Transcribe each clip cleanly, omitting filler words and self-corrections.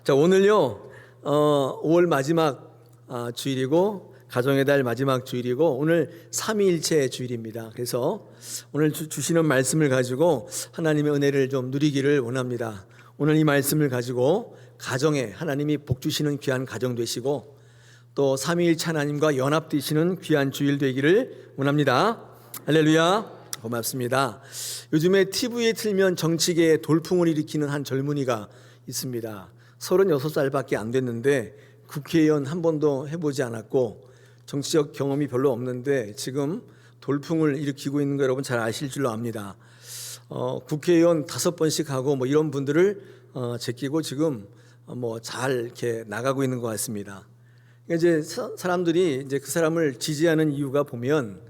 자, 오늘요 5월 마지막 주일이고 가정의 달 마지막 주일이고 오늘 삼위일체 주일입니다. 그래서 오늘 주시는 말씀을 가지고 하나님의 은혜를 좀 누리기를 원합니다. 오늘 이 말씀을 가지고 가정에 하나님이 복 주시는 귀한 가정 되시고 또 삼위일체 하나님과 연합되시는 귀한 주일 되기를 원합니다. 할렐루야. 고맙습니다. 요즘에 TV에 틀면 정치계에 돌풍을 일으키는 한 젊은이가 있습니다. 36살밖에 안 됐는데 국회의원 한 번도 해보지 않았고 정치적 경험이 별로 없는데 지금 돌풍을 일으키고 있는 거 여러분 잘 아실 줄로 압니다. 국회의원 5번씩 하고 뭐 이런 분들을 제끼고 지금 뭐 잘 이렇게 나가고 있는 것 같습니다. 이제 사람들이 이제 그 사람을 지지하는 이유가 보면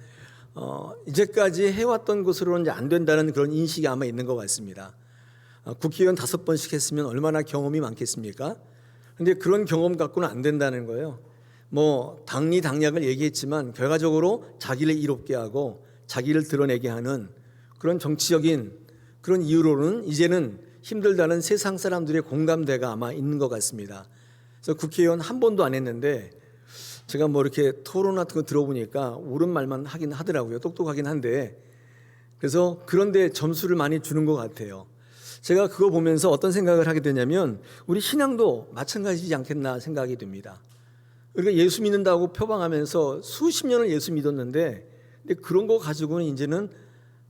이제까지 해왔던 것으로는 이제 안 된다는 그런 인식이 아마 있는 것 같습니다. 국회의원 5번씩 했으면 얼마나 경험이 많겠습니까? 근데 그런 경험 갖고는 안 된다는 거예요. 뭐 당리당략을 얘기했지만 결과적으로 자기를 이롭게 하고 자기를 드러내게 하는 그런 정치적인 그런 이유로는 이제는 힘들다는 세상 사람들의 공감대가 아마 있는 것 같습니다. 그래서 국회의원 한 번도 안 했는데 제가 뭐 이렇게 토론 같은 거 들어보니까 옳은 말만 하긴 하더라고요. 똑똑하긴 한데 그래서 그런데 점수를 많이 주는 것 같아요. 제가 그거 보면서 어떤 생각을 하게 되냐면 우리 신앙도 마찬가지지 않겠나 생각이 듭니다. 우리가 예수 믿는다고 표방하면서 수십 년을 예수 믿었는데 근데 그런 거 가지고는 이제는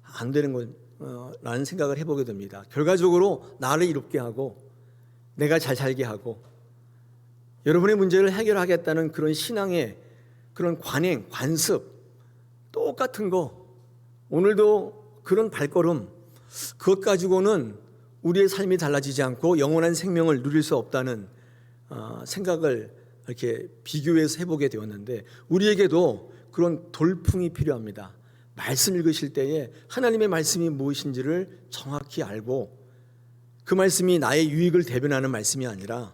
안 되는 거라는 생각을 해보게 됩니다. 결과적으로 나를 이롭게 하고 내가 잘 살게 하고 여러분의 문제를 해결하겠다는 그런 신앙의 그런 관행, 관습 똑같은 거 오늘도 그런 발걸음 그것 가지고는 우리의 삶이 달라지지 않고 영원한 생명을 누릴 수 없다는 생각을 이렇게 비교해서 해보게 되었는데 우리에게도 그런 돌풍이 필요합니다. 말씀 읽으실 때에 하나님의 말씀이 무엇인지를 정확히 알고 그 말씀이 나의 유익을 대변하는 말씀이 아니라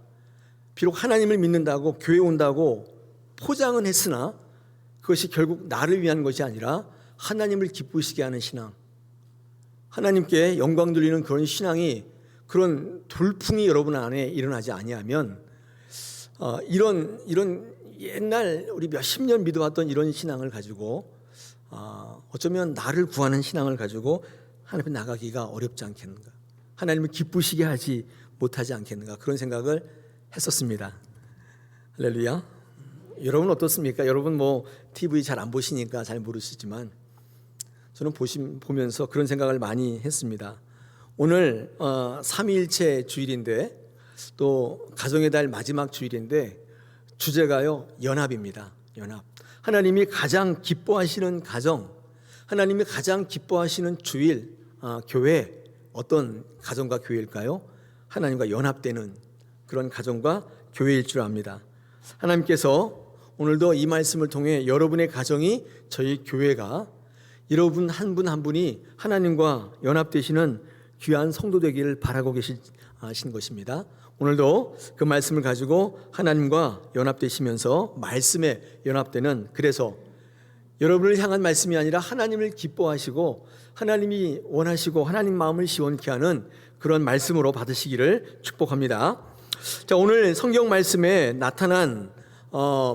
비록 하나님을 믿는다고 교회 온다고 포장은 했으나 그것이 결국 나를 위한 것이 아니라 하나님을 기쁘시게 하는 신앙 하나님께 영광 돌리는 그런 신앙이 그런 돌풍이 여러분 안에 일어나지 아니하면 이런 옛날 우리 몇십 년 믿어왔던 이런 신앙을 가지고 어쩌면 나를 구하는 신앙을 가지고 하나님 앞에 나가기가 어렵지 않겠는가 하나님을 기쁘시게 하지 못하지 않겠는가 그런 생각을 했었습니다. 할렐루야. 여러분 어떻습니까? 여러분 뭐 TV 잘 안 보시니까 잘 모르시지만 저는 보면서 그런 생각을 많이 했습니다. 오늘 삼위일체 주일인데 또 가정의 달 마지막 주일인데 주제가요 연합입니다. 연합. 하나님이 가장 기뻐하시는 가정, 하나님이 가장 기뻐하시는 주일, 교회 어떤 가정과 교회일까요? 하나님과 연합되는 그런 가정과 교회일 줄 압니다. 하나님께서 오늘도 이 말씀을 통해 여러분의 가정이 저희 교회가 여러분 한 분 한 분이 하나님과 연합되시는 귀한 성도 되기를 바라고 계신 것입니다. 오늘도 그 말씀을 가지고 하나님과 연합되시면서 말씀에 연합되는 그래서 여러분을 향한 말씀이 아니라 하나님을 기뻐하시고 하나님이 원하시고 하나님 마음을 시원케 하는 그런 말씀으로 받으시기를 축복합니다. 자, 오늘 성경 말씀에 나타난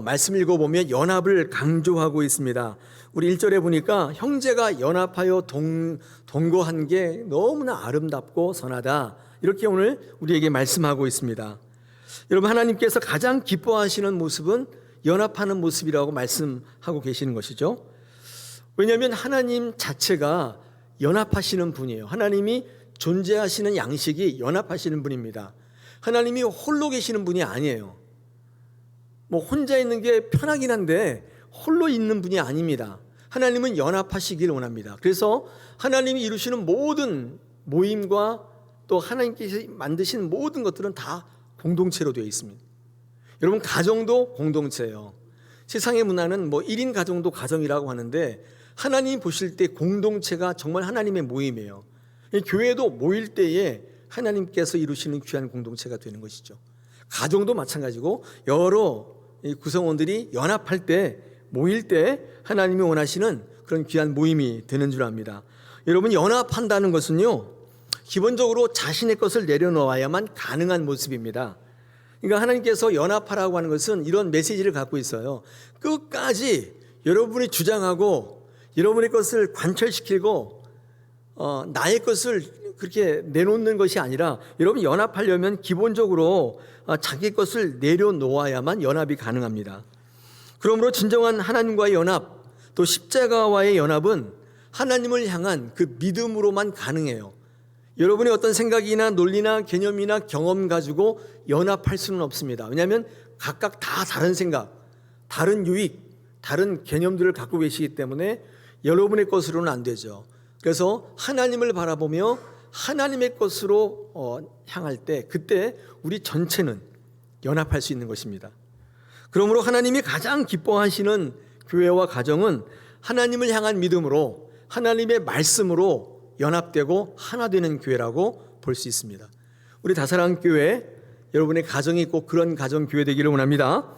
말씀 읽어보면 연합을 강조하고 있습니다. 우리 1절에 보니까 형제가 연합하여 동거한 게 너무나 아름답고 선하다 이렇게 오늘 우리에게 말씀하고 있습니다. 여러분 하나님께서 가장 기뻐하시는 모습은 연합하는 모습이라고 말씀하고 계시는 것이죠. 왜냐하면 하나님 자체가 연합하시는 분이에요. 하나님이 존재하시는 양식이 연합하시는 분입니다. 하나님이 홀로 계시는 분이 아니에요. 뭐 혼자 있는 게 편하긴 한데 홀로 있는 분이 아닙니다. 하나님은 연합하시길 원합니다. 그래서 하나님이 이루시는 모든 모임과 또 하나님께서 만드신 모든 것들은 다 공동체로 되어 있습니다. 여러분 가정도 공동체예요. 세상의 문화는 뭐 1인 가정도 가정이라고 하는데 하나님 보실 때 공동체가 정말 하나님의 모임이에요. 교회도 모일 때에 하나님께서 이루시는 귀한 공동체가 되는 것이죠. 가정도 마찬가지고 여러 구성원들이 연합할 때 모일 때 하나님이 원하시는 그런 귀한 모임이 되는 줄 압니다. 여러분 연합한다는 것은요 기본적으로 자신의 것을 내려놓아야만 가능한 모습입니다. 그러니까 하나님께서 연합하라고 하는 것은 이런 메시지를 갖고 있어요. 끝까지 여러분이 주장하고 여러분의 것을 관철시키고 나의 것을 그렇게 내놓는 것이 아니라 여러분이 연합하려면 기본적으로 자기 것을 내려놓아야만 연합이 가능합니다. 그러므로 진정한 하나님과의 연합, 또 십자가와의 연합은 하나님을 향한 그 믿음으로만 가능해요. 여러분의 어떤 생각이나 논리나 개념이나 경험 가지고 연합할 수는 없습니다. 왜냐하면 각각 다 다른 생각, 다른 유익, 다른 개념들을 갖고 계시기 때문에 여러분의 것으로는 안 되죠. 그래서 하나님을 바라보며 하나님의 것으로 향할 때 그때 우리 전체는 연합할 수 있는 것입니다. 그러므로 하나님이 가장 기뻐하시는 교회와 가정은 하나님을 향한 믿음으로 하나님의 말씀으로 연합되고 하나 되는 교회라고 볼 수 있습니다. 우리 다사랑교회 여러분의 가정이 꼭 그런 가정교회 되기를 원합니다.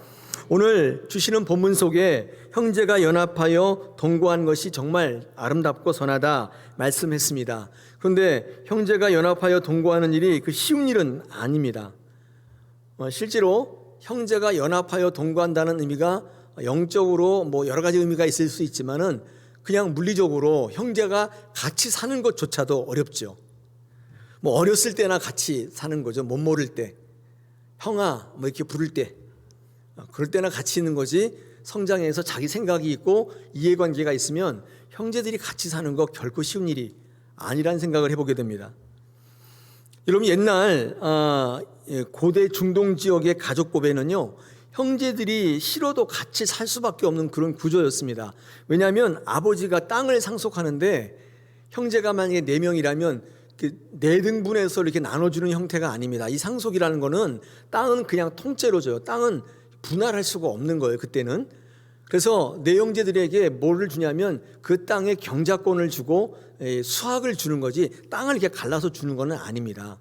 오늘 주시는 본문 속에 형제가 연합하여 동거한 것이 정말 아름답고 선하다 말씀했습니다. 그런데 형제가 연합하여 동거하는 일이 그 쉬운 일은 아닙니다. 실제로 형제가 연합하여 동거한다는 의미가 영적으로 여러 가지 의미가 있을 수 있지만은 그냥 물리적으로 형제가 같이 사는 것조차도 어렵죠. 어렸을 때나 같이 사는 거죠. 못 모를 때, 형아 이렇게 부를 때, 그럴 때나 같이 있는 거지. 성장해서 자기 생각이 있고 이해관계가 있으면 형제들이 같이 사는 거 결코 쉬운 일이 아니라는 생각을 해보게 됩니다. 여러분 옛날 고대 중동 지역의 가족 고배는요, 형제들이 싫어도 같이 살 수밖에 없는 그런 구조였습니다. 왜냐하면 아버지가 땅을 상속하는데 형제가 만약에 4명이라면 그 4등분해서 이렇게 나눠주는 형태가 아닙니다. 이 상속이라는 거는 땅은 그냥 통째로 줘요. 땅은 분할할 수가 없는 거예요, 그때는. 그래서 내 형제들에게 뭐를 주냐면 그 땅에 경작권을 주고 수확을 주는 거지 땅을 이렇게 갈라서 주는 건 아닙니다.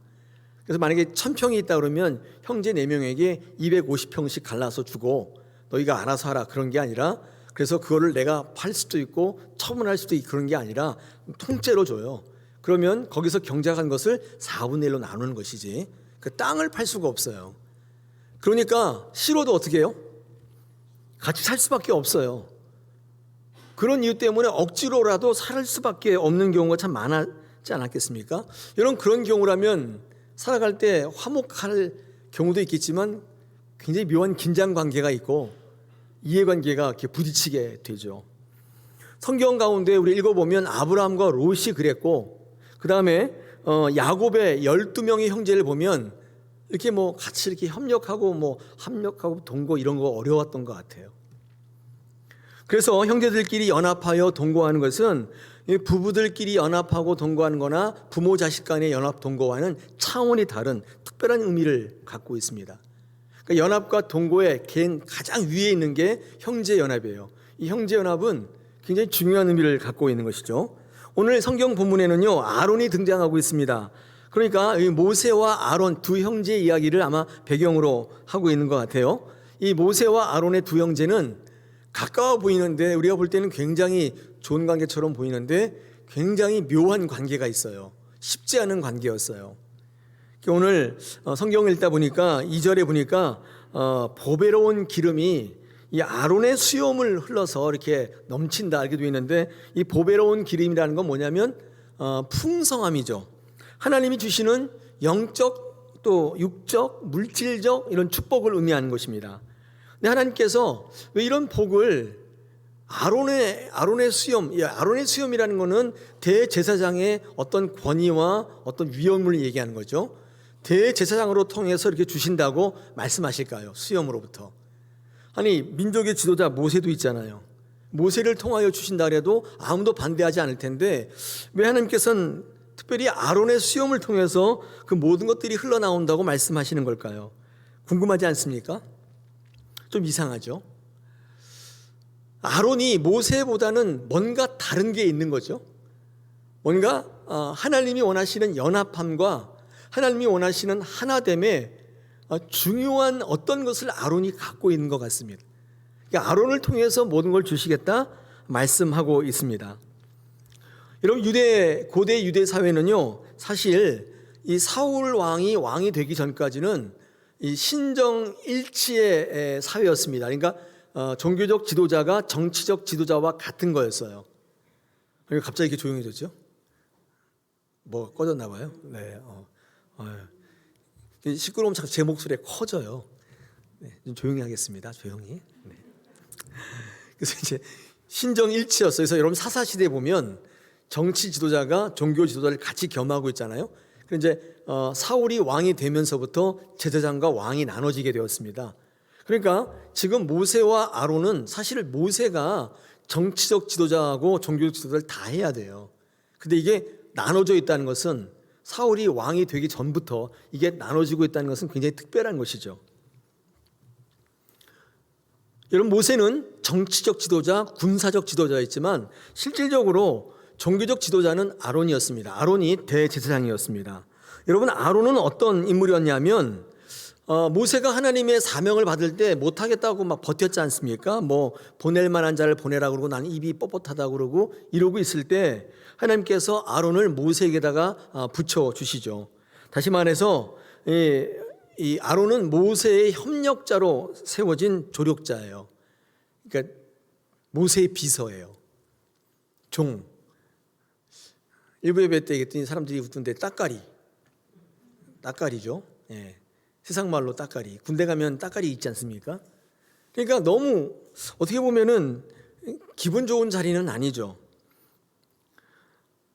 그래서 만약에 1000평이 있다 그러면 형제 4명에게 250평씩 갈라서 주고 너희가 알아서 하라 그런 게 아니라, 그래서 그거를 내가 팔 수도 있고 처분할 수도 있고 그런 게 아니라 통째로 줘요. 그러면 거기서 경작한 것을 4분의 1로 나누는 것이지 그 땅을 팔 수가 없어요. 그러니까 싫어도 어떻게 해요? 같이 살 수밖에 없어요. 그런 이유 때문에 억지로라도 살 수밖에 없는 경우가 참 많았지 않았겠습니까? 여러분 그런 경우라면 살아갈 때 화목할 경우도 있겠지만 굉장히 묘한 긴장 관계가 있고 이해관계가 이렇게 부딪히게 되죠. 성경 가운데 우리 읽어보면 아브라함과 롯이 그랬고, 그 다음에 야곱의 12명의 형제를 보면 이렇게 같이 이렇게 협력하고 합력하고 동거 이런 거 어려웠던 것 같아요. 그래서 형제들끼리 연합하여 동거하는 것은 부부들끼리 연합하고 동거하는 거나 부모 자식 간의 연합 동거와는 차원이 다른 특별한 의미를 갖고 있습니다. 그러니까 연합과 동거의 가장 위에 있는 게 형제 연합이에요. 이 형제 연합은 굉장히 중요한 의미를 갖고 있는 것이죠. 오늘 성경 본문에는요, 아론이 등장하고 있습니다. 그러니까 모세와 아론 두 형제의 이야기를 아마 배경으로 하고 있는 것 같아요. 이 모세와 아론의 두 형제는 가까워 보이는데 우리가 볼 때는 굉장히 좋은 관계처럼 보이는데 굉장히 묘한 관계가 있어요. 쉽지 않은 관계였어요. 오늘 성경을 읽다 보니까 2절에 보니까 보배로운 기름이 이 아론의 수염을 흘러서 이렇게 넘친다 이렇게 되어 있는데, 이 보배로운 기름이라는 건 뭐냐면 풍성함이죠. 하나님이 주시는 영적 또 육적 물질적 이런 축복을 의미하는 것입니다. 근데 하나님께서 왜 이런 복을 아론의 수염, 아론의 수염이라는 것은 대제사장의 어떤 권위와 어떤 위엄을 얘기하는 거죠. 대제사장으로 통해서 이렇게 주신다고 말씀하실까요? 수염으로부터. 아니 민족의 지도자 모세도 있잖아요. 모세를 통하여 주신다 그래도 아무도 반대하지 않을 텐데 왜 하나님께서는 특별히 아론의 수염을 통해서 그 모든 것들이 흘러나온다고 말씀하시는 걸까요? 궁금하지 않습니까? 좀 이상하죠? 아론이 모세보다는 뭔가 다른 게 있는 거죠. 뭔가 하나님이 원하시는 연합함과 하나님이 원하시는 하나됨에 중요한 어떤 것을 아론이 갖고 있는 것 같습니다. 그러니까 아론을 통해서 모든 걸 주시겠다 말씀하고 있습니다. 여러분 고대 유대 사회는요, 사실 이 사울 왕이 되기 전까지는 이 신정일치의 사회였습니다. 그러니까 종교적 지도자가 정치적 지도자와 같은 거였어요. 그러니까 갑자기 이렇게 조용해졌죠? 뭐 꺼졌나 봐요. 네. 시끄러우면 자꾸 제 목소리가 커져요. 네, 좀 조용히 하겠습니다. 조용히. 네. 그래서 이제 신정일치였어요. 그래서 여러분 사사시대에 보면 정치 지도자가 종교 지도자를 같이 겸하고 있잖아요. 그래서 이제 사울이 왕이 되면서부터 제사장과 왕이 나눠지게 되었습니다. 그러니까 지금 모세와 아론은 사실 모세가 정치적 지도자하고 종교적 지도자를 다 해야 돼요. 근데 이게 나눠져 있다는 것은 사울이 왕이 되기 전부터 이게 나눠지고 있다는 것은 굉장히 특별한 것이죠. 여러분, 모세는 정치적 지도자, 군사적 지도자였지만 실질적으로 종교적 지도자는 아론이었습니다. 아론이 대제사장이었습니다. 여러분, 아론은 어떤 인물이었냐면 모세가 하나님의 사명을 받을 때 못하겠다고 막 버텼지 않습니까? 뭐 보낼 만한 자를 보내라 그러고 나는 입이 뻣뻣하다 그러고 이러고 있을 때 하나님께서 아론을 모세에게다가 붙여 주시죠. 다시 말해서 이 아론은 모세의 협력자로 세워진 조력자예요. 그러니까 모세의 비서예요. 종. 일부 예배 때 얘기했더니 사람들이 웃던데 따까리죠. 예. 세상 말로 따까리. 군대 가면 따까리 있지 않습니까? 그러니까 너무 어떻게 보면은 기분 좋은 자리는 아니죠.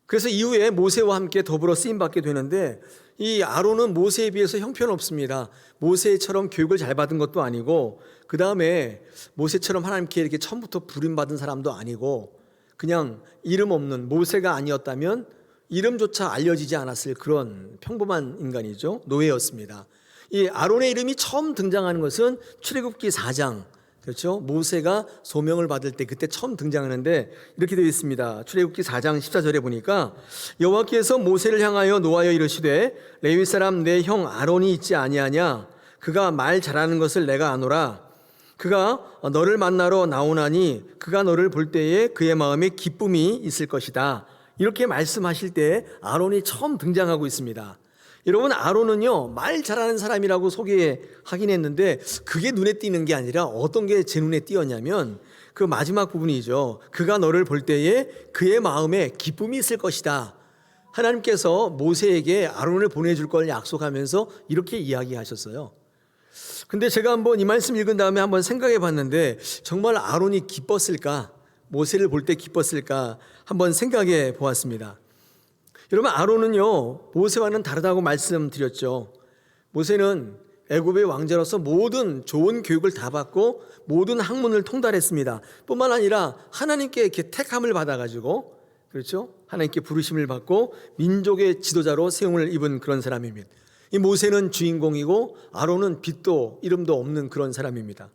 그래서 이후에 모세와 함께 더불어 쓰임 받게 되는데 이 아론은 모세에 비해서 형편없습니다. 모세처럼 교육을 잘 받은 것도 아니고 그 다음에 모세처럼 하나님께 이렇게 처음부터 부름받은 사람도 아니고 그냥 이름 없는, 모세가 아니었다면 이름조차 알려지지 않았을 그런 평범한 인간이죠. 노예였습니다. 이 아론의 이름이 처음 등장하는 것은 출애굽기 4장, 그렇죠? 모세가 소명을 받을 때 그때 처음 등장하는데 이렇게 되어 있습니다. 출애굽기 4장 14절에 보니까 여호와께서 모세를 향하여 노하여 이르시되 레위 사람 내 형 아론이 있지 아니하냐? 그가 말 잘하는 것을 내가 아노라. 그가 너를 만나러 나오나니 그가 너를 볼 때에 그의 마음에 기쁨이 있을 것이다. 이렇게 말씀하실 때 아론이 처음 등장하고 있습니다. 여러분, 아론은요 말 잘하는 사람이라고 소개하긴 했는데 그게 눈에 띄는 게 아니라 어떤 게 제 눈에 띄었냐면 그 마지막 부분이죠. 그가 너를 볼 때에 그의 마음에 기쁨이 있을 것이다. 하나님께서 모세에게 아론을 보내줄 걸 약속하면서 이렇게 이야기하셨어요. 근데 제가 한번 이 말씀 읽은 다음에 한번 생각해 봤는데 정말 아론이 기뻤을까? 모세를 볼 때 기뻤을까? 한번 생각해 보았습니다. 여러분, 아론은요 모세와는 다르다고 말씀드렸죠. 모세는 애굽의 왕자로서 모든 좋은 교육을 다 받고 모든 학문을 통달했습니다. 뿐만 아니라 하나님께 이렇게 택함을 받아가지고, 그렇죠? 하나님께 부르심을 받고 민족의 지도자로 세움을 입은 그런 사람입니다. 이 모세는 주인공이고 아론은 빛도 이름도 없는 그런 사람입니다.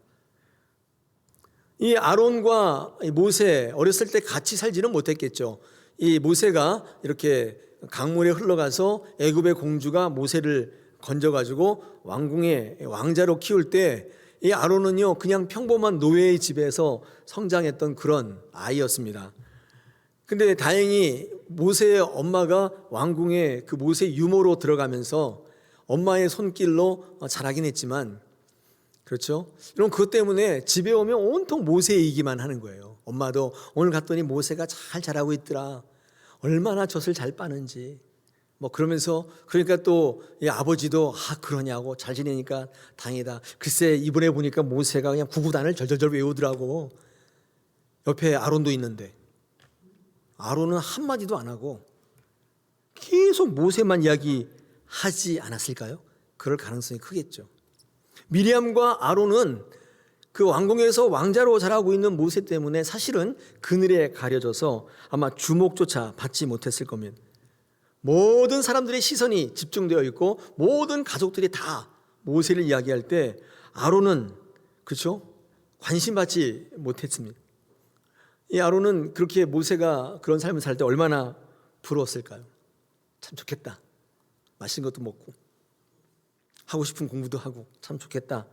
이 아론과 모세 어렸을 때 같이 살지는 못했겠죠. 이 모세가 이렇게 강물에 흘러가서 애굽의 공주가 모세를 건져가지고 왕궁의 왕자로 키울 때 이 아론은요 그냥 평범한 노예의 집에서 성장했던 그런 아이였습니다. 근데 다행히 모세의 엄마가 왕궁에 그 모세 유모로 들어가면서 엄마의 손길로 자라긴 했지만, 그렇죠? 여러분, 그것 때문에 집에 오면 온통 모세 얘기만 하는 거예요. 엄마도 오늘 갔더니 모세가 잘 자라고 있더라. 얼마나 젖을 잘 빠는지. 뭐 그러면서 그러니까 또 아버지도 그러냐고 잘 지내니까 다행이다. 글쎄 이번에 보니까 모세가 그냥 구구단을 절절절 외우더라고. 옆에 아론도 있는데 아론은 한마디도 안 하고 계속 모세만 이야기하지 않았을까요? 그럴 가능성이 크겠죠. 미리암과 아론은 그 왕궁에서 왕자로 자라고 있는 모세 때문에 사실은 그늘에 가려져서 아마 주목조차 받지 못했을 겁니다. 모든 사람들의 시선이 집중되어 있고 모든 가족들이 다 모세를 이야기할 때 아론은, 그렇죠? 관심 받지 못했습니다. 이 아론은 그렇게 모세가 그런 삶을 살 때 얼마나 부러웠을까요? 참 좋겠다. 맛있는 것도 먹고 하고 싶은 공부도 하고 참 좋겠다.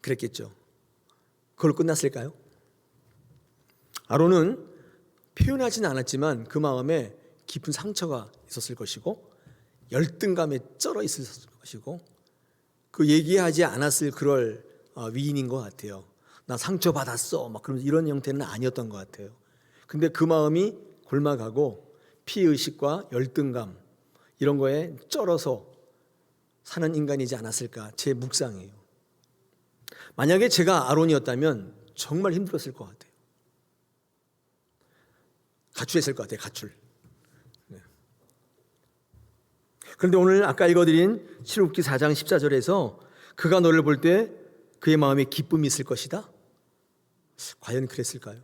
그랬겠죠. 그걸로 끝났을까요? 아론은 표현하지는 않았지만 그 마음에 깊은 상처가 있었을 것이고 열등감에 쩔어 있었을 것이고 그 얘기하지 않았을 그럴 위인인 것 같아요. 나 상처받았어 막 그러면서 이런 형태는 아니었던 것 같아요. 근데 그 마음이 골마가고 피의식과 열등감 이런 거에 쩔어서 사는 인간이지 않았을까 제 묵상이에요. 만약에 제가 아론이었다면 정말 힘들었을 것 같아요. 가출했을 것 같아요. 가출. 네. 그런데 오늘 아까 읽어드린 출애굽기 4장 14절에서 그가 너를 볼 때 그의 마음에 기쁨이 있을 것이다. 과연 그랬을까요?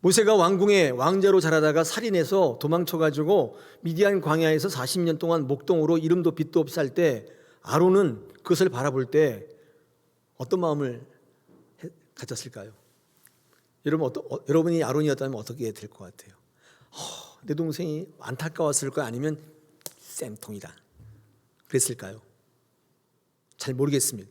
모세가 왕궁에 왕자로 자라다가 살인해서 도망쳐가지고 미디안 광야에서 40년 동안 목동으로 이름도 빛도 없이 살 때 아론은 그것을 바라볼 때 어떤 마음을 가졌을까요? 여러분이 아론이었다면 어떻게 될 것 같아요? 내 동생이 안타까웠을 거 아니면 쌤통이다 그랬을까요? 잘 모르겠습니다.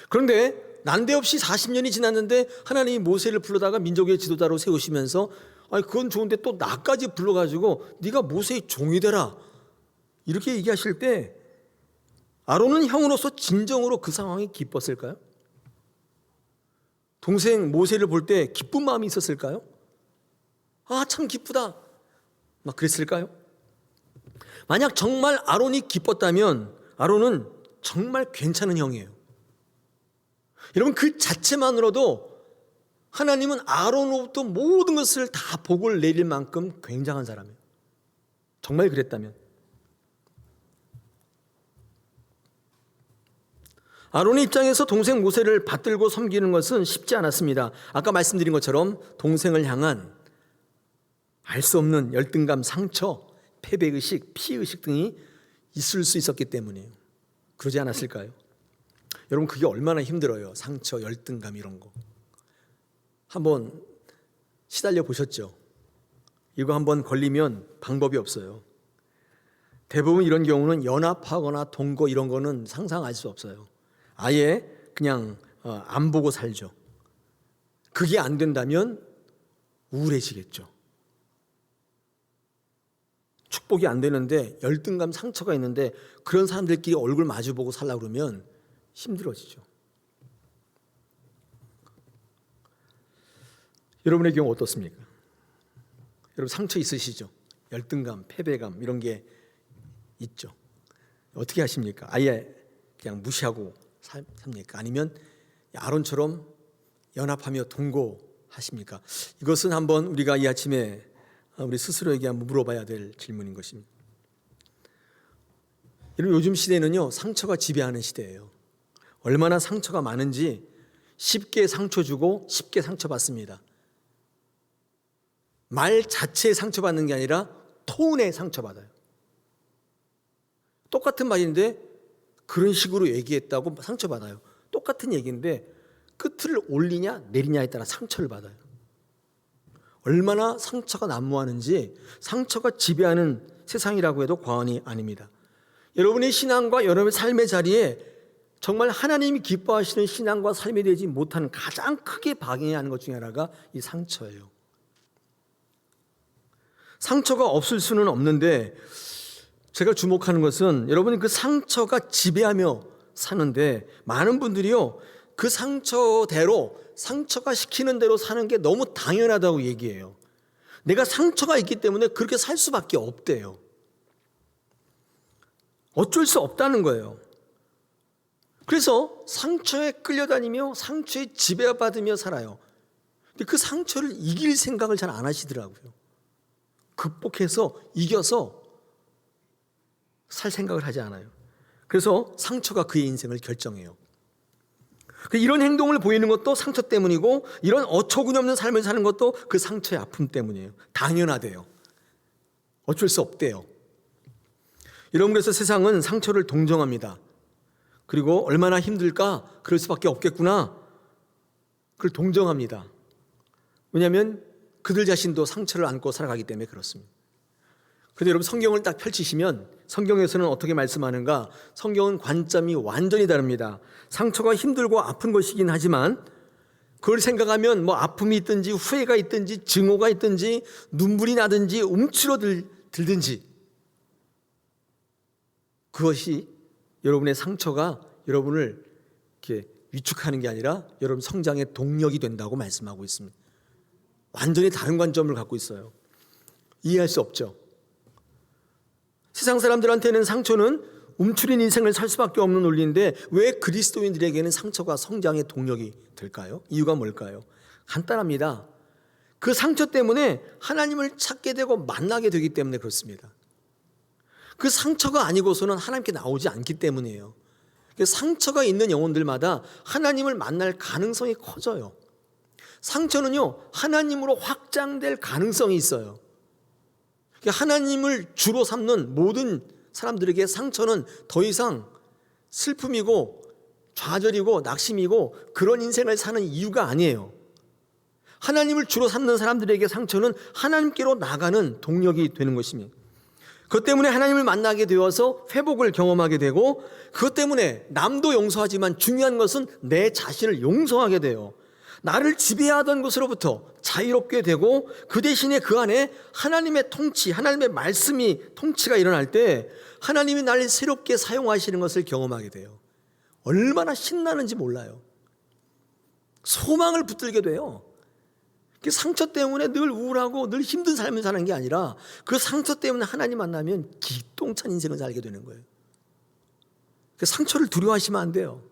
그런데 난데없이 40년이 지났는데 하나님이 모세를 불러다가 민족의 지도자로 세우시면서 그건 좋은데 또 나까지 불러가지고 네가 모세의 종이 되라 이렇게 얘기하실 때 아론은 형으로서 진정으로 그 상황이 기뻤을까요? 동생 모세를 볼 때 기쁜 마음이 있었을까요? 참 기쁘다 막 그랬을까요? 만약 정말 아론이 기뻤다면 아론은 정말 괜찮은 형이에요. 여러분 그 자체만으로도 하나님은 아론으로부터 모든 것을 다 복을 내릴 만큼 굉장한 사람이에요. 정말 그랬다면 아론의 입장에서 동생 모세를 받들고 섬기는 것은 쉽지 않았습니다. 아까 말씀드린 것처럼 동생을 향한 알 수 없는 열등감, 상처, 패배의식, 피의식 등이 있을 수 있었기 때문이에요. 그러지 않았을까요? 여러분 그게 얼마나 힘들어요. 상처, 열등감 이런 거. 한번 시달려 보셨죠? 이거 한번 걸리면 방법이 없어요. 대부분 이런 경우는 연합하거나 동거 이런 거는 상상할 수 없어요. 아예 그냥 안 보고 살죠. 그게 안 된다면 우울해지겠죠. 축복이 안 되는데 열등감, 상처가 있는데 그런 사람들끼리 얼굴 마주보고 살려고 그러면 힘들어지죠. 여러분의 경우 어떻습니까? 여러분 상처 있으시죠? 열등감, 패배감 이런 게 있죠. 어떻게 하십니까? 아예 그냥 무시하고 삽니까? 아니면 아론처럼 연합하며 동거하십니까? 이것은 한번 우리가 이 아침에 우리 스스로에게 한번 물어봐야 될 질문인 것입니다. 여러분 요즘 시대는요 상처가 지배하는 시대예요. 얼마나 상처가 많은지 쉽게 상처 주고 쉽게 상처받습니다. 말 자체에 상처받는 게 아니라 톤에 상처받아요. 똑같은 말인데 그런 식으로 얘기했다고 상처받아요. 똑같은 얘기인데 끝을 올리냐 내리냐에 따라 상처를 받아요. 얼마나 상처가 난무하는지 상처가 지배하는 세상이라고 해도 과언이 아닙니다. 여러분의 신앙과 여러분의 삶의 자리에 정말 하나님이 기뻐하시는 신앙과 삶이 되지 못하는 가장 크게 방해하는 것 중에 하나가 이 상처예요. 상처가 없을 수는 없는데 제가 주목하는 것은 여러분이 그 상처가 지배하며 사는데 많은 분들이요 그 상처대로 상처가 시키는 대로 사는 게 너무 당연하다고 얘기해요. 내가 상처가 있기 때문에 그렇게 살 수밖에 없대요. 어쩔 수 없다는 거예요. 그래서 상처에 끌려다니며 상처에 지배받으며 살아요. 근데 그 상처를 이길 생각을 잘 안 하시더라고요. 극복해서 이겨서 살 생각을 하지 않아요. 그래서 상처가 그의 인생을 결정해요. 이런 행동을 보이는 것도 상처 때문이고 이런 어처구니없는 삶을 사는 것도 그 상처의 아픔 때문이에요. 당연하대요. 어쩔 수 없대요. 여러분 그래서 세상은 상처를 동정합니다. 그리고 얼마나 힘들까? 그럴 수밖에 없겠구나. 그걸 동정합니다. 왜냐하면 그들 자신도 상처를 안고 살아가기 때문에 그렇습니다. 그런데 여러분 성경을 딱 펼치시면 성경에서는 어떻게 말씀하는가? 성경은 관점이 완전히 다릅니다. 상처가 힘들고 아픈 것이긴 하지만 그걸 생각하면 뭐 아픔이 있든지 후회가 있든지 증오가 있든지 눈물이 나든지 움츠러들든지 그것이 여러분의 상처가 여러분을 이렇게 위축하는 게 아니라 여러분 성장의 동력이 된다고 말씀하고 있습니다. 완전히 다른 관점을 갖고 있어요. 이해할 수 없죠. 세상 사람들한테는 상처는 움츠린 인생을 살 수밖에 없는 논리인데 왜 그리스도인들에게는 상처가 성장의 동력이 될까요? 이유가 뭘까요? 간단합니다. 그 상처 때문에 하나님을 찾게 되고 만나게 되기 때문에 그렇습니다. 그 상처가 아니고서는 하나님께 나오지 않기 때문이에요. 상처가 있는 영혼들마다 하나님을 만날 가능성이 커져요. 상처는요, 하나님으로 확장될 가능성이 있어요. 하나님을 주로 삼는 모든 사람들에게 상처는 더 이상 슬픔이고 좌절이고 낙심이고 그런 인생을 사는 이유가 아니에요. 하나님을 주로 삼는 사람들에게 상처는 하나님께로 나가는 동력이 되는 것입니다. 그것 때문에 하나님을 만나게 되어서 회복을 경험하게 되고 그것 때문에 남도 용서하지만 중요한 것은 내 자신을 용서하게 돼요. 나를 지배하던 것으로부터 자유롭게 되고 그 대신에 그 안에 하나님의 통치, 하나님의 말씀이 통치가 일어날 때 하나님이 나를 새롭게 사용하시는 것을 경험하게 돼요. 얼마나 신나는지 몰라요. 소망을 붙들게 돼요. 그 상처 때문에 늘 우울하고 늘 힘든 삶을 사는 게 아니라 그 상처 때문에 하나님 만나면 기똥찬 인생을 살게 되는 거예요. 그 상처를 두려워하시면 안 돼요.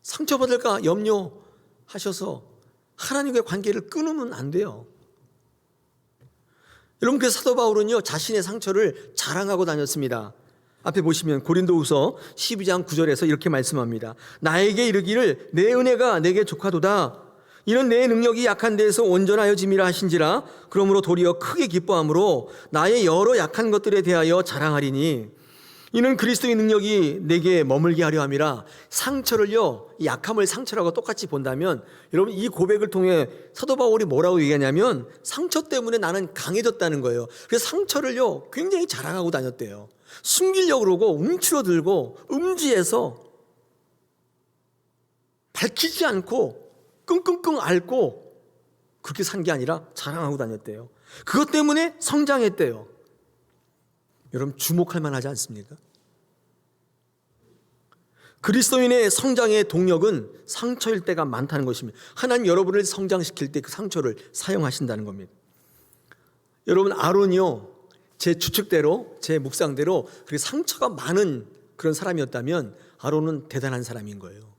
상처받을까 염려하셔서 하나님과의 관계를 끊으면 안 돼요. 여러분, 그 사도 바울은요 자신의 상처를 자랑하고 다녔습니다. 앞에 보시면 고린도후서 12장 9절에서 이렇게 말씀합니다. 나에게 이르기를 내 은혜가 내게 족하도다. 이는 내 능력이 약한 데에서 온전하여짐이라 하신지라. 그러므로 도리어 크게 기뻐함으로 나의 여러 약한 것들에 대하여 자랑하리니 이는 그리스도의 능력이 내게 머물게 하려 함이라. 상처를요, 약함을 상처라고 똑같이 본다면 여러분 이 고백을 통해 사도 바울이 뭐라고 얘기하냐면 상처 때문에 나는 강해졌다는 거예요. 그래서 상처를요 굉장히 자랑하고 다녔대요. 숨기려고 그러고 움츠러들고 음지에서 밝히지 않고 끙끙끙 앓고 그렇게 산 게 아니라 자랑하고 다녔대요. 그것 때문에 성장했대요. 여러분 주목할 만하지 않습니까? 그리스도인의 성장의 동력은 상처일 때가 많다는 것입니다. 하나님 여러분을 성장시킬 때 그 상처를 사용하신다는 겁니다. 여러분 아론이요, 제 추측대로 제 묵상대로 그렇게 상처가 많은 그런 사람이었다면 아론은 대단한 사람인 거예요.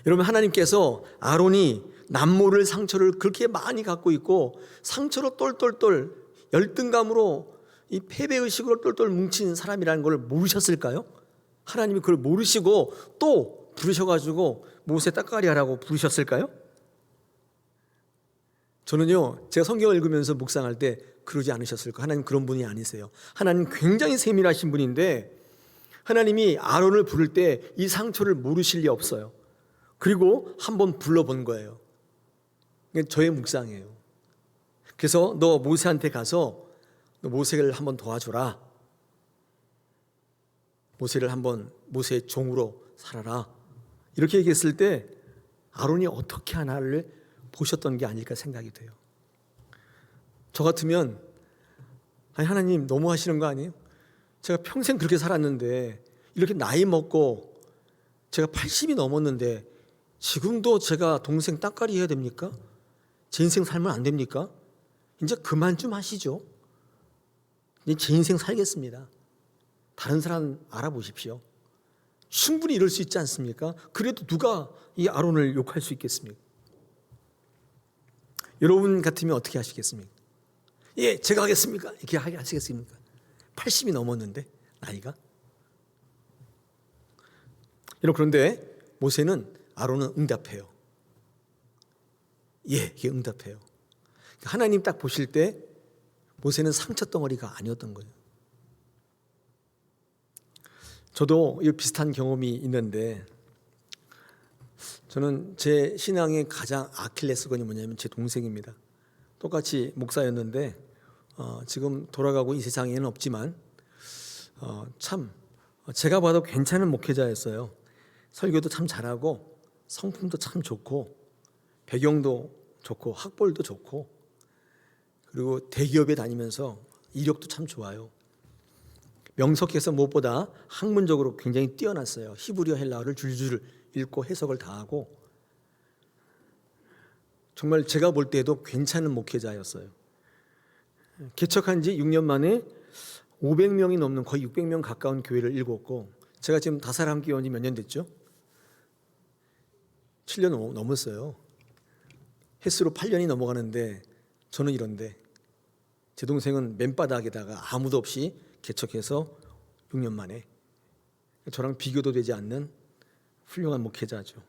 여러분 하나님께서 아론이 남모를 상처를 그렇게 많이 갖고 있고 상처로 똘똘똘 열등감으로 이 패배의식으로 똘똘 뭉친 사람이라는 걸 모르셨을까요? 하나님이 그걸 모르시고 또 부르셔가지고 모세 따까리 하라고 부르셨을까요? 저는요 제가 성경을 읽으면서 묵상할 때 그러지 않으셨을까? 하나님 그런 분이 아니세요. 하나님 굉장히 세밀하신 분인데 하나님이 아론을 부를 때 이 상처를 모르실 리 없어요. 그리고 한번 불러본 거예요. 저의 묵상이에요. 그래서 너 모세한테 가서 너 모세를 한번 도와줘라. 모세를 한번 모세의 종으로 살아라. 이렇게 얘기했을 때 아론이 어떻게 하나를 보셨던 게 아닐까 생각이 돼요. 저 같으면 아니 하나님 너무 하시는 거 아니에요? 제가 평생 그렇게 살았는데 이렇게 나이 먹고 제가 80이 넘었는데 지금도 제가 동생 따까리 해야 됩니까? 제 인생 살면 안 됩니까? 이제 그만 좀 하시죠. 이제 제 인생 살겠습니다. 다른 사람 알아보십시오. 충분히 이럴 수 있지 않습니까? 그래도 누가 이 아론을 욕할 수 있겠습니까? 여러분 같으면 어떻게 하시겠습니까? 예, 제가 하겠습니까? 이렇게 하시겠습니까? 80이 넘었는데 나이가. 여러분 그런데 모세는 아론은 응답해요. 예, 이게 응답해요. 하나님 딱 보실 때 모세는 상처 덩어리가 아니었던 거예요. 저도 이 비슷한 경험이 있는데 저는 제 신앙의 가장 아킬레스건이 뭐냐면 제 동생입니다. 똑같이 목사였는데 지금 돌아가고 이 세상에는 없지만 참 제가 봐도 괜찮은 목회자였어요. 설교도 참 잘하고 성품도 참 좋고 배경도 좋고 학벌도 좋고 그리고 대기업에 다니면서 이력도 참 좋아요. 명석해서 무엇보다 학문적으로 굉장히 뛰어났어요. 히브리어 헬라어를 줄줄 읽고 해석을 다 하고 정말 제가 볼 때도 괜찮은 목회자였어요. 개척한 지 6년 만에 500명이 넘는 거의 600명 가까운 교회를 읽었고 제가 지금 다살 함께 온 지 몇 년 됐죠? 7년 넘었어요. 횟수로 8년이 넘어가는데 저는 이런데 제 동생은 맨바닥에다가 아무도 없이 개척해서 6년 만에 저랑 비교도 되지 않는 훌륭한 목회자죠.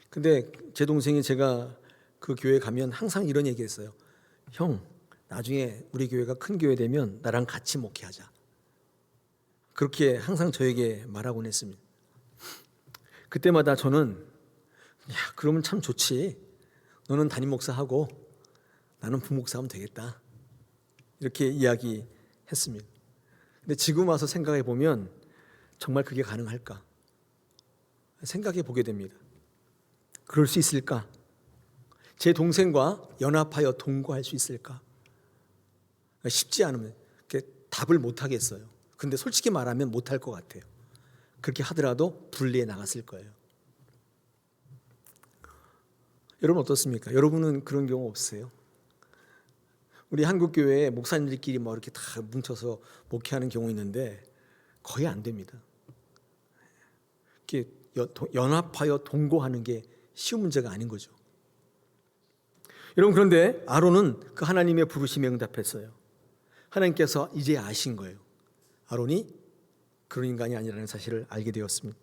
근데 제 동생이 제가 그 교회 가면 항상 이런 얘기했어요. 형, 나중에 우리 교회가 큰 교회 되면 나랑 같이 목회하자. 그렇게 항상 저에게 말하곤 했습니다. 그때마다 저는 그러면 참 좋지. 너는 담임 목사하고 나는 부목사하면 되겠다. 이렇게 이야기했습니다. 근데 지금 와서 생각해 보면 정말 그게 가능할까? 생각해 보게 됩니다. 그럴 수 있을까? 제 동생과 연합하여 동거할 수 있을까? 쉽지 않으면 답을 못 하겠어요. 근데 솔직히 말하면 못 할 것 같아요. 그렇게 하더라도 분리해 나갔을 거예요. 여러분 어떻습니까? 여러분은 그런 경우 없으세요? 우리 한국 교회에 목사님들끼리 뭐 이렇게 다 뭉쳐서 목회하는 경우 있는데 거의 안 됩니다. 이렇게 연합하여 동거하는 게 쉬운 문제가 아닌 거죠. 여러분 그런데 아론은 그 하나님의 부르심에 응답했어요. 하나님께서 이제 아신 거예요. 아론이 그런 인간이 아니라는 사실을 알게 되었습니다.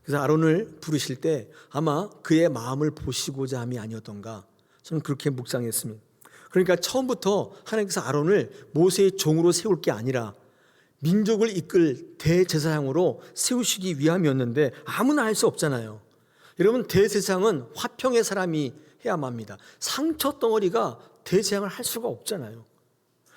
그래서 아론을 부르실 때 아마 그의 마음을 보시고자 함이 아니었던가 저는 그렇게 묵상했습니다. 그러니까 처음부터 하나님께서 아론을 모세의 종으로 세울 게 아니라 민족을 이끌 대제사장으로 세우시기 위함이었는데 아무나 할 수 없잖아요. 여러분 대제사장은 화평의 사람이 해야만 합니다. 상처 덩어리가 대제사장을 할 수가 없잖아요.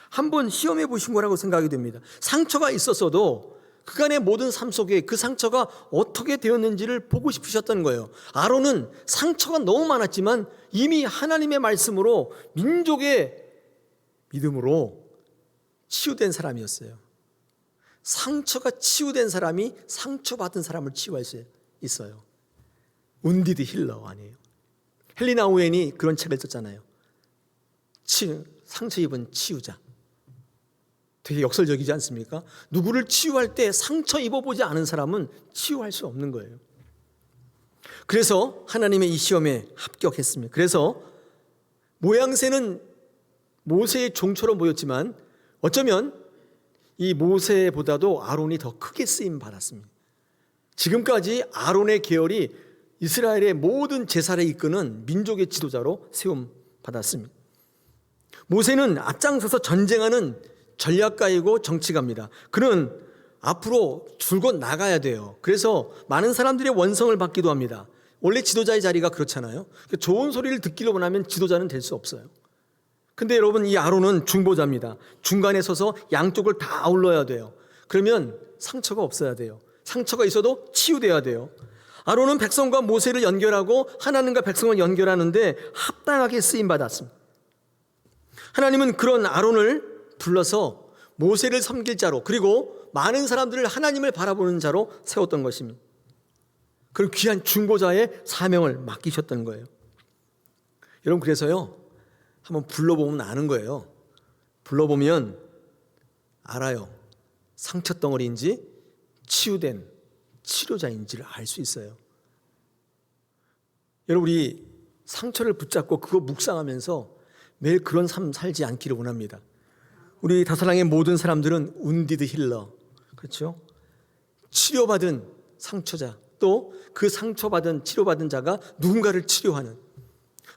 한번 시험해 보신 거라고 생각이 됩니다. 상처가 있었어도 그간의 모든 삶 속에 그 상처가 어떻게 되었는지를 보고 싶으셨던 거예요. 아론은 상처가 너무 많았지만 이미 하나님의 말씀으로 민족의 믿음으로 치유된 사람이었어요. 상처가 치유된 사람이 상처받은 사람을 치유할 수 있어요. 운디드 힐러 아니에요. 헬리나 오웬이 그런 책을 썼잖아요. 상처 입은 치유자. 되게 역설적이지 않습니까? 누구를 치유할 때 상처 입어보지 않은 사람은 치유할 수 없는 거예요. 그래서 하나님의 이 시험에 합격했습니다. 그래서 모양새는 모세의 종처럼 보였지만 어쩌면 이 모세보다도 아론이 더 크게 쓰임 받았습니다. 지금까지 아론의 계열이 이스라엘의 모든 제사를 이끄는 민족의 지도자로 세움 받았습니다. 모세는 앞장서서 전쟁하는 전략가이고 정치가입니다. 그는 앞으로 줄곧 나가야 돼요. 그래서 많은 사람들의 원성을 받기도 합니다. 원래 지도자의 자리가 그렇잖아요. 좋은 소리를 듣기로 원하면 지도자는 될 수 없어요. 근데 여러분 이 아론은 중보자입니다. 중간에 서서 양쪽을 다 아울러야 돼요. 그러면 상처가 없어야 돼요. 상처가 있어도 치유돼야 돼요. 아론은 백성과 모세를 연결하고 하나님과 백성을 연결하는데 합당하게 쓰임받았습니다. 하나님은 그런 아론을 불러서 모세를 섬길 자로 그리고 많은 사람들을 하나님을 바라보는 자로 세웠던 것입니다. 그리고 귀한 중보자의 사명을 맡기셨던 거예요. 여러분 그래서요 한번 불러보면 아는 거예요. 불러보면 알아요. 상처덩어리인지 치유된 치료자인지를 알 수 있어요. 여러분 우리 상처를 붙잡고 그거 묵상하면서 매일 그런 삶 살지 않기를 원합니다. 우리 다사랑의 모든 사람들은 운디드 힐러, 그렇죠? 치료받은 상처자, 또 그 상처받은 치료받은 자가 누군가를 치료하는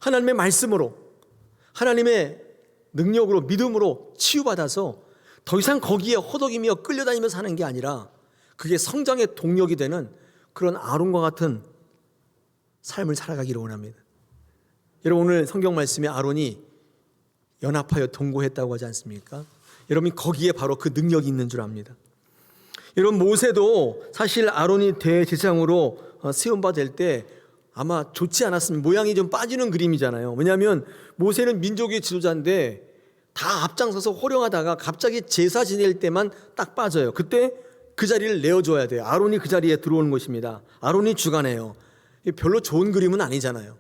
하나님의 말씀으로 하나님의 능력으로 믿음으로 치유받아서 더 이상 거기에 허덕이며 끌려다니며 사는 게 아니라 그게 성장의 동력이 되는 그런 아론과 같은 삶을 살아가기를 원합니다. 여러분 오늘 성경 말씀에 아론이 연합하여 동거했다고 하지 않습니까? 여러분 거기에 바로 그 능력이 있는 줄 압니다. 여러분 모세도 사실 아론이 대제사장으로 세움받을 때 아마 좋지 않았습니다. 모양이 좀 빠지는 그림이잖아요. 왜냐하면 모세는 민족의 지도자인데 다 앞장서서 호령하다가 갑자기 제사 지낼 때만 딱 빠져요. 그때 그 자리를 내어줘야 돼요. 아론이 그 자리에 들어오는 것입니다. 아론이 주관해요. 별로 좋은 그림은 아니잖아요.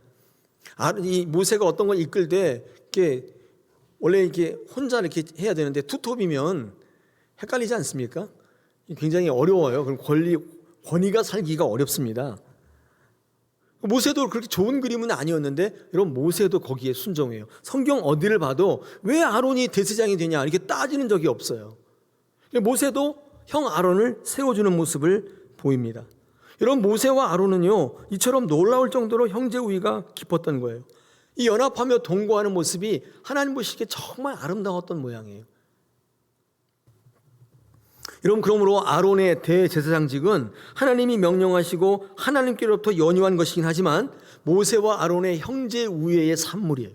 이 모세가 어떤 걸 이끌 때 이렇게 원래 이렇게 혼자 이렇게 해야 되는데 투톱이면 헷갈리지 않습니까? 굉장히 어려워요. 그럼 권위가 살기가 어렵습니다. 모세도 그렇게 좋은 그림은 아니었는데 여러분, 모세도 거기에 순종해요. 성경 어디를 봐도 왜 아론이 대제사장이 되냐 이렇게 따지는 적이 없어요. 모세도 형 아론을 세워주는 모습을 보입니다. 여러분, 모세와 아론은요 이처럼 놀라울 정도로 형제 우애가 깊었던 거예요. 이 연합하며 동거하는 모습이 하나님 보시기에 정말 아름다웠던 모양이에요. 여러분, 그러므로 아론의 대제사장직은 하나님이 명령하시고 하나님께로부터 연유한 것이긴 하지만 모세와 아론의 형제 우애의 산물이에요.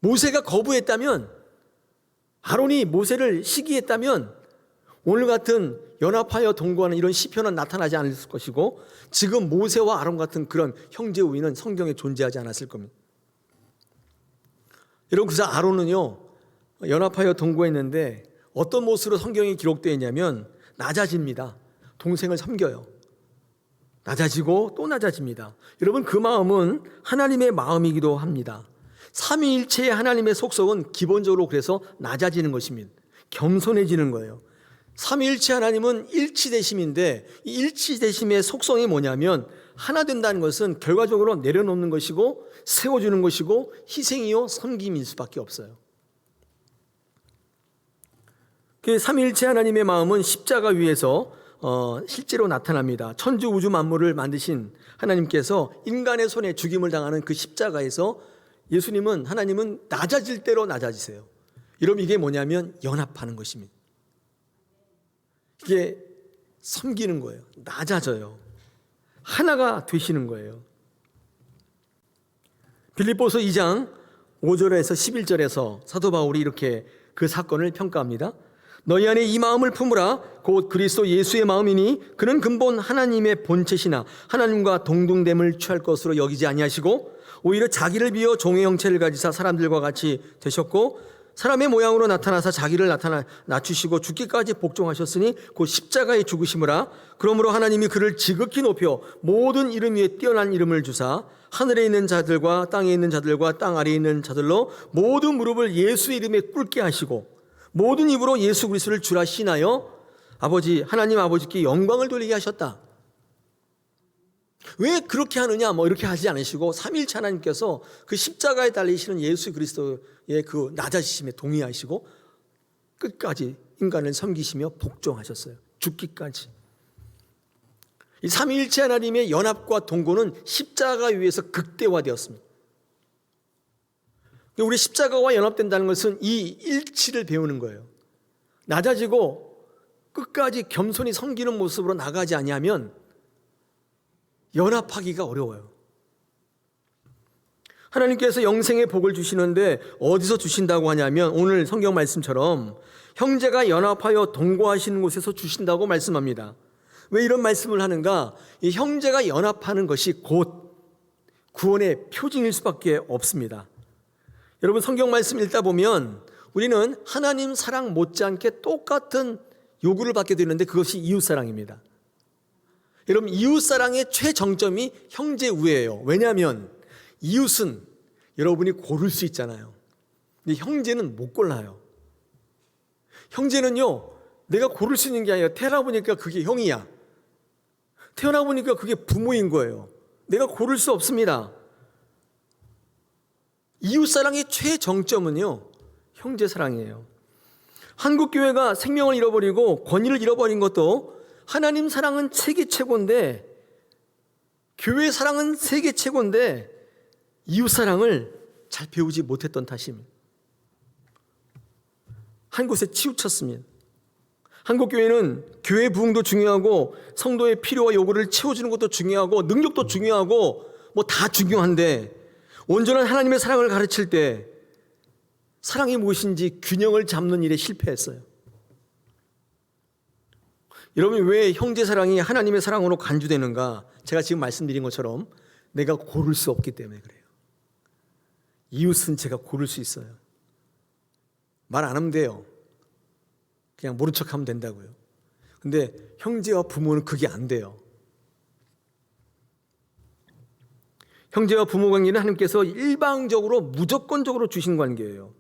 모세가 거부했다면, 아론이 모세를 시기했다면 오늘 같은 연합하여 동거하는 이런 시편은 나타나지 않았을 것이고, 지금 모세와 아론 같은 그런 형제 우애는 성경에 존재하지 않았을 겁니다. 여러분, 그래서 아론은요 연합하여 동거했는데 어떤 모습으로 성경에 기록되어 있냐면 낮아집니다. 동생을 섬겨요. 낮아지고 또 낮아집니다. 여러분, 그 마음은 하나님의 마음이기도 합니다. 삼위일체의 하나님의 속성은 기본적으로 그래서 낮아지는 것입니다. 겸손해지는 거예요. 삼위일체 하나님은 일치되심인데, 이 일치되심의 속성이 뭐냐면 하나 된다는 것은 결과적으로 내려놓는 것이고 세워주는 것이고 희생이요 섬김일 수밖에 없어요. 그 삼위일체 하나님의 마음은 십자가 위에서 실제로 나타납니다. 천주 우주 만물을 만드신 하나님께서 인간의 손에 죽임을 당하는 그 십자가에서 예수님은, 하나님은 낮아질 대로 낮아지세요. 여러분, 이게 뭐냐면 연합하는 것입니다. 이게 섬기는 거예요. 낮아져요. 하나가 되시는 거예요. 빌립보서 2장 5절에서 11절에서 사도 바울이 이렇게 그 사건을 평가합니다. 너희 안에 이 마음을 품으라. 곧 그리스도 예수의 마음이니 그는 근본 하나님의 본체시나 하나님과 동등됨을 취할 것으로 여기지 아니하시고 오히려 자기를 비어 종의 형체를 가지사 사람들과 같이 되셨고 사람의 모양으로 나타나사 자기를 낮추시고 죽기까지 복종하셨으니 곧 십자가에 죽으심이라. 그러므로 하나님이 그를 지극히 높여 모든 이름 위에 뛰어난 이름을 주사 하늘에 있는 자들과 땅에 있는 자들과 땅 아래에 있는 자들로 모든 무릎을 예수의 이름에 꿇게 하시고 모든 입으로 예수 그리스도를 주라 신하여 하나님 아버지께 영광을 돌리게 하셨다. 왜 그렇게 하느냐? 이렇게 하지 않으시고 삼위일체 하나님께서 그 십자가에 달리시는 예수 그리스도의 그 낮아지심에 동의하시고 끝까지 인간을 섬기시며 복종하셨어요. 죽기까지. 이 삼위일체 하나님의 연합과 동거는 십자가 위에서 극대화되었습니다. 우리 십자가와 연합된다는 것은 이 일치를 배우는 거예요. 낮아지고 끝까지 겸손히 섬기는 모습으로 나가지 아니하면 연합하기가 어려워요. 하나님께서 영생의 복을 주시는데 어디서 주신다고 하냐면 오늘 성경 말씀처럼 형제가 연합하여 동거하시는 곳에서 주신다고 말씀합니다. 왜 이런 말씀을 하는가? 이 형제가 연합하는 것이 곧 구원의 표징일 수밖에 없습니다. 여러분, 성경 말씀 읽다 보면 우리는 하나님 사랑 못지않게 똑같은 요구를 받게 되는데 그것이 이웃사랑입니다. 여러분, 이웃사랑의 최정점이 형제 우애예요. 왜냐하면 이웃은 여러분이 고를 수 있잖아요. 근데 형제는 못 골라요. 형제는요, 내가 고를 수 있는 게 아니라 태어나 보니까 그게 형이야. 태어나 보니까 그게 부모인 거예요. 내가 고를 수 없습니다. 이웃사랑의 최정점은요, 형제사랑이에요. 한국교회가 생명을 잃어버리고 권위를 잃어버린 것도 하나님 사랑은 세계 최고인데, 교회 사랑은 세계 최고인데 이웃사랑을 잘 배우지 못했던 탓입니다. 한 곳에 치우쳤습니다. 한국교회는 교회 부흥도 중요하고 성도의 필요와 요구를 채워주는 것도 중요하고 능력도 중요하고 다 중요한데 온전한 하나님의 사랑을 가르칠 때 사랑이 무엇인지 균형을 잡는 일에 실패했어요. 여러분, 왜 형제 사랑이 하나님의 사랑으로 간주되는가? 제가 지금 말씀드린 것처럼 내가 고를 수 없기 때문에 그래요. 이웃은 제가 고를 수 있어요. 말 안 하면 돼요. 그냥 모른 척하면 된다고요. 근데 형제와 부모는 그게 안 돼요. 형제와 부모 관계는 하나님께서 일방적으로 무조건적으로 주신 관계예요.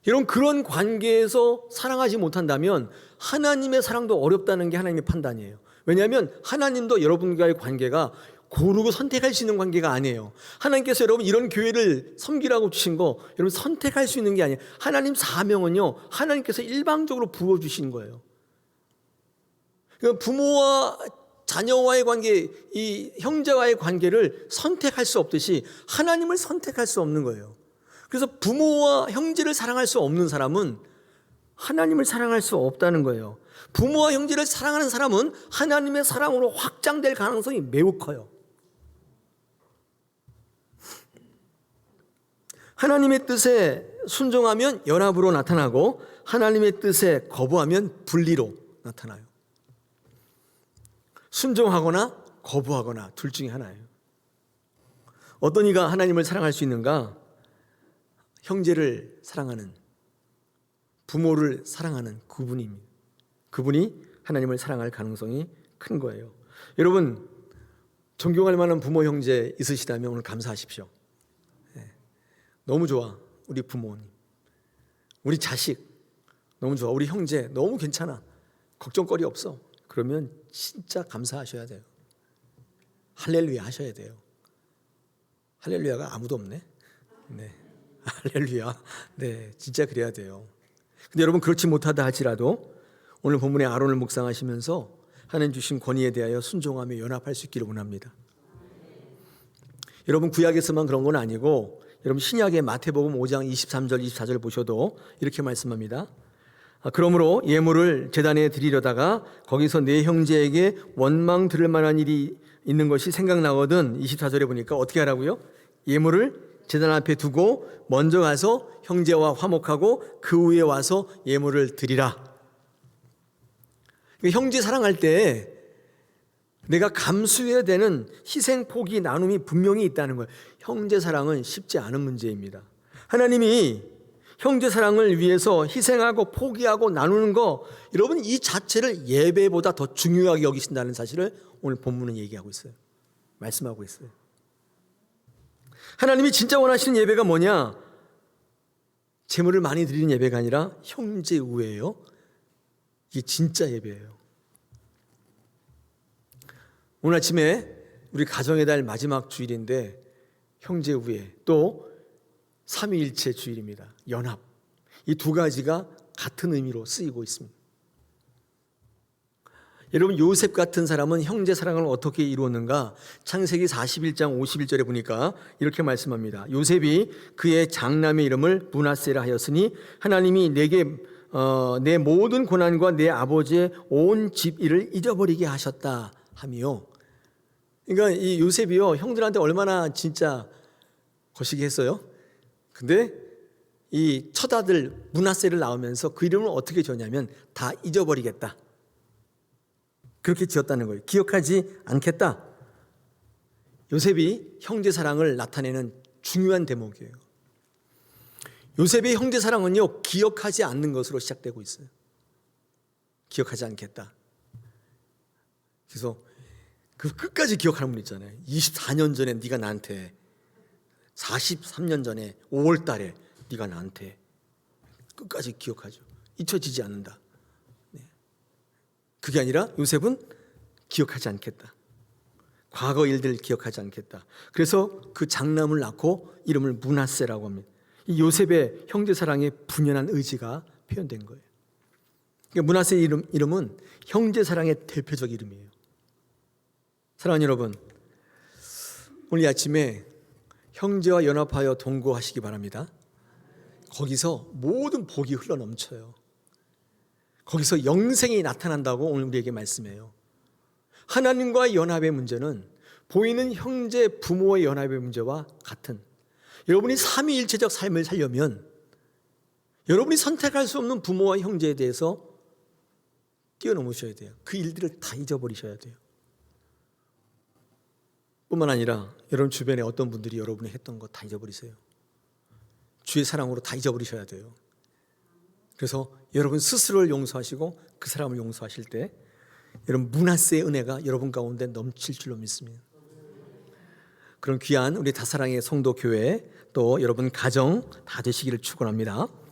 여러분, 그런 관계에서 사랑하지 못한다면 하나님의 사랑도 어렵다는 게 하나님의 판단이에요. 왜냐하면 하나님도 여러분과의 관계가 고르고 선택할 수 있는 관계가 아니에요. 하나님께서 여러분 이런 교회를 섬기라고 주신 거 여러분 선택할 수 있는 게 아니에요. 하나님 사명은요, 하나님께서 일방적으로 부어주신 거예요. 부모와 자녀와의 관계, 이 형제와의 관계를 선택할 수 없듯이 하나님을 선택할 수 없는 거예요. 그래서 부모와 형제를 사랑할 수 없는 사람은 하나님을 사랑할 수 없다는 거예요. 부모와 형제를 사랑하는 사람은 하나님의 사랑으로 확장될 가능성이 매우 커요. 하나님의 뜻에 순종하면 연합으로 나타나고 하나님의 뜻에 거부하면 분리로 나타나요. 순종하거나 거부하거나 둘 중에 하나예요. 어떤 이가 하나님을 사랑할 수 있는가? 형제를 사랑하는, 부모를 사랑하는 그분입니다. 그분이 하나님을 사랑할 가능성이 큰 거예요. 여러분, 존경할 만한 부모 형제 있으시다면 오늘 감사하십시오. 너무 좋아, 우리 부모님, 우리 자식 너무 좋아, 우리 형제 너무 괜찮아, 걱정거리 없어. 그러면 진짜 감사하셔야 돼요. 할렐루야 하셔야 돼요. 할렐루야가 아무도 없네. 네, 할렐루야. 네, 진짜 그래야 돼요. 근데 여러분, 그렇지 못하다 할지라도 오늘 본문의 아론을 묵상하시면서 하나님 주신 권위에 대하여 순종하며 연합할 수 있기를 원합니다. 여러분, 구약에서만 그런 건 아니고 여러분 신약의 마태복음 5장 23절 24절 보셔도 이렇게 말씀합니다. 그러므로 예물을 제단에 드리려다가 거기서 내 형제에게 원망 들을 만한 일이 있는 것이 생각나거든. 24절에 보니까 어떻게 하라고요? 예물을 제단 앞에 두고 먼저 가서 형제와 화목하고 그 후에 와서 예물을 드리라. 형제 사랑할 때 내가 감수해야 되는 희생, 포기, 나눔이 분명히 있다는 거예요. 형제 사랑은 쉽지 않은 문제입니다. 하나님이 형제 사랑을 위해서 희생하고 포기하고 나누는 거, 여러분 이 자체를 예배보다 더 중요하게 여기신다는 사실을 오늘 본문은 얘기하고 있어요. 말씀하고 있어요. 하나님이 진짜 원하시는 예배가 뭐냐? 재물을 많이 드리는 예배가 아니라 형제 우애예요. 이게 진짜 예배예요. 오늘 아침에 우리 가정의 달 마지막 주일인데 형제 우애, 또 삼위일체 주일입니다. 연합. 이 두 가지가 같은 의미로 쓰이고 있습니다. 여러분, 요셉 같은 사람은 형제 사랑을 어떻게 이루었는가? 창세기 41장 51절에 보니까 이렇게 말씀합니다. 요셉이 그의 장남의 이름을 므낫세라 하였으니 하나님이 내게 내 모든 고난과 내 아버지의 온 집 일을 잊어버리게 하셨다 하며, 그러니까 이 요셉이요 형들한테 얼마나 진짜 거시기 했어요. 근데 이 첫아들 므낫세를 낳으면서 그 이름을 어떻게 지었냐면 다 잊어버리겠다, 그렇게 지었다는 거예요. 기억하지 않겠다. 요셉이 형제 사랑을 나타내는 중요한 대목이에요. 요셉의 형제 사랑은요 기억하지 않는 것으로 시작되고 있어요. 기억하지 않겠다. 그래서 그 끝까지 기억하는 분 있잖아요. 24년 전에 네가 나한테, 43년 전에 5월 달에 네가 나한테, 끝까지 기억하죠. 잊혀지지 않는다. 그게 아니라 요셉은 기억하지 않겠다. 과거 일들을 기억하지 않겠다. 그래서 그 장남을 낳고 이름을 므낫세라고 합니다. 이 요셉의 형제 사랑의 분연한 의지가 표현된 거예요. 그러니까 므낫세 이름은 형제 사랑의 대표적 이름이에요. 사랑하는 여러분, 오늘 아침에 형제와 연합하여 동거하시기 바랍니다. 거기서 모든 복이 흘러넘쳐요. 거기서 영생이 나타난다고 오늘 우리에게 말씀해요. 하나님과의 연합의 문제는 보이는 형제, 부모의 연합의 문제와 같은, 여러분이 삼위일체적 삶을 살려면 여러분이 선택할 수 없는 부모와 형제에 대해서 뛰어넘으셔야 돼요. 그 일들을 다 잊어버리셔야 돼요. 뿐만 아니라 여러분 주변에 어떤 분들이 여러분이 했던 거 다 잊어버리세요. 주의 사랑으로 다 잊어버리셔야 돼요. 그래서 여러분 스스로를 용서하시고 그 사람을 용서하실 때 여러분 문하세의 은혜가 여러분 가운데 넘칠 줄로 믿습니다. 그런 귀한 우리 다사랑의 성도 교회 또 여러분 가정 다 되시기를 축원합니다.